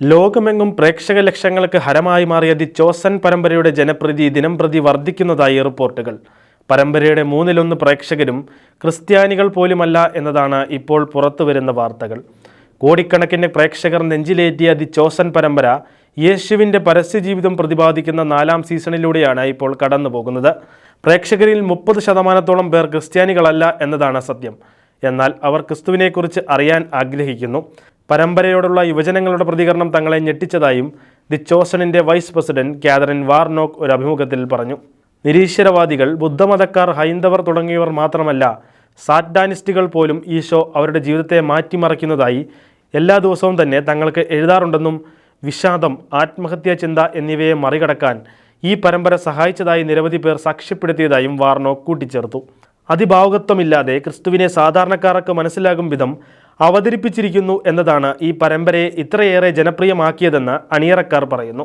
ലോകമെങ്ങും പ്രേക്ഷക ലക്ഷങ്ങൾക്ക് ഹരമായി മാറിയ ദി ചോസൻ പരമ്പരയുടെ ജനപ്രീതി ദിനംപ്രതി വർദ്ധിക്കുന്നതായി റിപ്പോർട്ടുകൾ. പരമ്പരയുടെ 1/3 പ്രേക്ഷകരും ക്രിസ്ത്യാനികൾ പോലുമല്ല എന്നതാണ് ഇപ്പോൾ പുറത്തുവരുന്ന വാർത്തകൾ. കോടിക്കണക്കിന് പ്രേക്ഷകർ നെഞ്ചിലേറ്റിയ ദി ചോസൻ പരമ്പര യേശുവിൻ്റെ പരസ്യജീവിതം പ്രതിപാദിക്കുന്ന 4ാം സീസണിലൂടെയാണ് ഇപ്പോൾ കടന്നു പോകുന്നത്. പ്രേക്ഷകരിൽ 30% പേർ ക്രിസ്ത്യാനികളല്ല എന്നതാണ് സത്യം. എന്നാൽ അവർ ക്രിസ്തുവിനെക്കുറിച്ച് അറിയാൻ ആഗ്രഹിക്കുന്നു. പരമ്പരയോടുള്ള യുവജനങ്ങളുടെ പ്രതികരണം തങ്ങളെ ഞെട്ടിച്ചതായും ദി ചോസണിൻ്റെ വൈസ് പ്രസിഡന്റ് കാതറിൻ വാർനോക്ക് ഒരു അഭിമുഖത്തിൽ പറഞ്ഞു. നിരീശ്വരവാദികൾ, ബുദ്ധമതക്കാർ, ഹൈന്ദവർ തുടങ്ങിയവർ മാത്രമല്ല, സാറ്റാനിസ്റ്റുകൾ പോലും ഈ ഷോ അവരുടെ ജീവിതത്തെ മാറ്റിമറിക്കുന്നതായി എല്ലാ ദിവസവും തന്നെ തങ്ങൾക്ക് എഴുതാറുണ്ടെന്നും വിഷാദം, ആത്മഹത്യാ ചിന്ത എന്നിവയെ മറികടക്കാൻ ഈ പരമ്പര സഹായിച്ചതായി നിരവധി പേർ സാക്ഷ്യപ്പെടുത്തിയതായും വാർനോക്ക് കൂട്ടിച്ചേർത്തു. അതിഭാവുകത്വമില്ലാതെ ക്രിസ്തുവിനെ സാധാരണക്കാർക്ക് മനസ്സിലാകും വിധം അവതരിപ്പിച്ചിരിക്കുന്നു എന്നതാണ് ഈ പരമ്പരയെ ഇത്രയേറെ ജനപ്രിയമാക്കിയതെന്ന് അണിയറക്കാർ പറയുന്നു.